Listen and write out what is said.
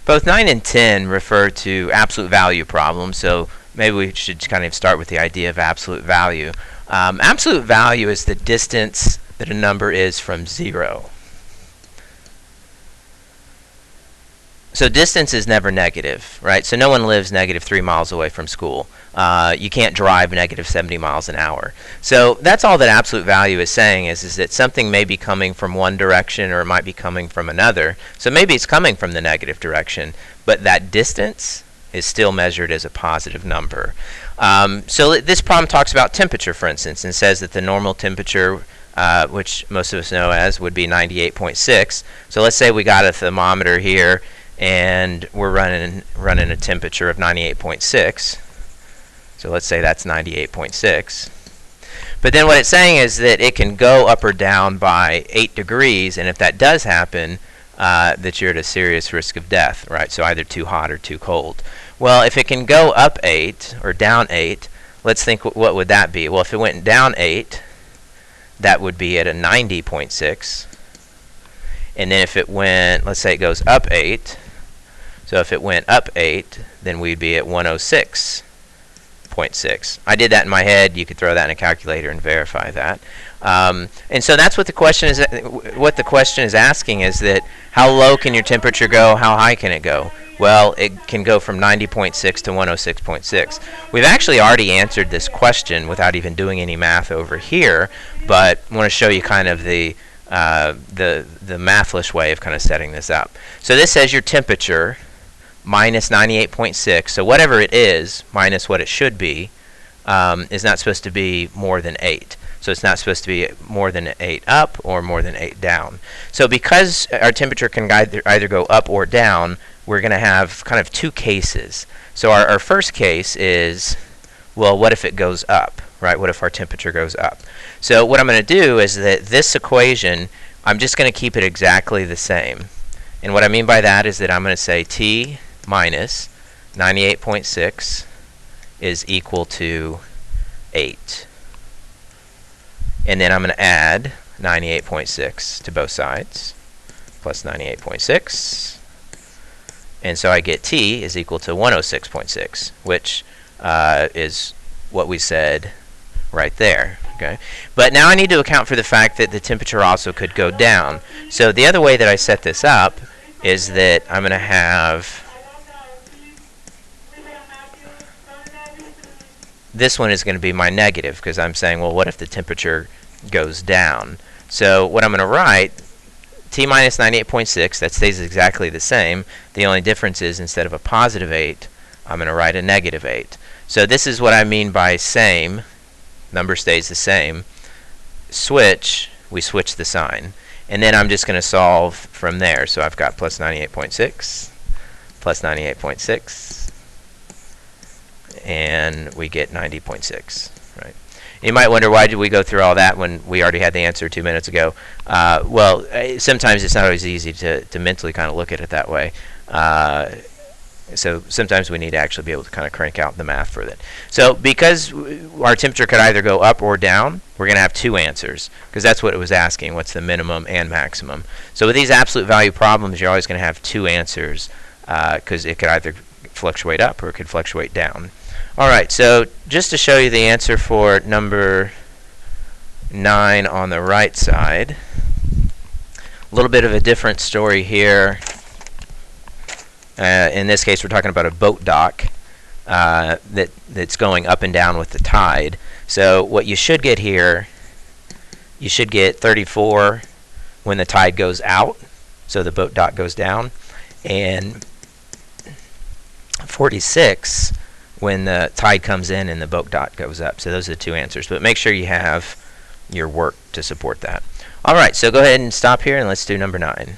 Both 9 and 10 refer to absolute value problems, so maybe we should kind of start with the idea of absolute value. Absolute value is the distance that a number is from 0. So distance is never negative, right? So no one lives negative 3 miles away from school. You can't drive negative 70 miles an hour. So that's all that absolute value is saying is that something may be coming from one direction or it might be coming from another. So maybe it's coming from the negative direction, but that distance is still measured as a positive number. So this problem talks about temperature, for instance, and says that the normal temperature, which most of us know as, would be 98.6. So let's say we got a thermometer here and we're running a temperature of 98.6. So let's say that's 98.6. But then what it's saying is that it can go up or down by 8 degrees, and if that does happen, that you're at a serious risk of death, right? So either too hot or too cold. Well, if it can go up 8 or down 8, let's think what would that be? Well, if it went down 8, that would be at a 90.6. And then if it went, let's say it goes up 8, so if it went up 8, then we'd be at 106.6. I did that in my head. You could throw that in a calculator and verify that. And so that's what the question is. What the question is asking is that how low can your temperature go? How high can it go? Well, it can go from 90.6 to 106.6. We've actually already answered this question without even doing any math over here, but I want to show you kind of the mathless way of kind of setting this up. So this says your temperature minus 98.6, so whatever it is minus what it should be is not supposed to be more than 8. So it's not supposed to be more than 8 up or more than 8 down. So because our temperature can either go up or down, we're going to have kind of two cases. So our first case is, well, what if it goes up, right? What if our temperature goes up? So what I'm going to do is that this equation, I'm just going to keep it exactly the same. And what I mean by that is that I'm going to say T minus 98.6 is equal to 8. And then I'm going to add 98.6 to both sides, plus 98.6. And so I get T is equal to 106.6, which is what we said right there. Okay. But now I need to account for the fact that the temperature also could go down. So the other way that I set this up is that I'm going to have this one is going to be my negative, because I'm saying, well, what if the temperature goes down? So what I'm going to write, T minus 98.6, that stays exactly the same. The only difference is instead of a positive 8, I'm going to write a negative 8. So this is what I mean by same. Number stays the same. Switch, we switch the sign. And then I'm just going to solve from there. So I've got plus 98.6, plus 98.6. And we get 90.6, right? You might wonder, why did we go through all that when we already had the answer 2 minutes ago? Well, sometimes it's not always easy to mentally kind of look at it that way. So sometimes we need to actually be able to kind of crank out the math for that. So because our temperature could either go up or down, we're going to have two answers, because that's what it was asking, what's the minimum and maximum. So with these absolute value problems, you're always going to have two answers, because it could either fluctuate up or it could fluctuate down. Alright, so just to show you the answer for number 9 on the right side, a little bit of a different story here. In this case, we're talking about a boat dock that's going up and down with the tide. So what you should get here, you should get 34 when the tide goes out, so the boat dock goes down, and 46 when the tide comes in and the boat dock goes up. So those are the two answers. But make sure you have your work to support that. All right, so go ahead and stop here and let's do number 9.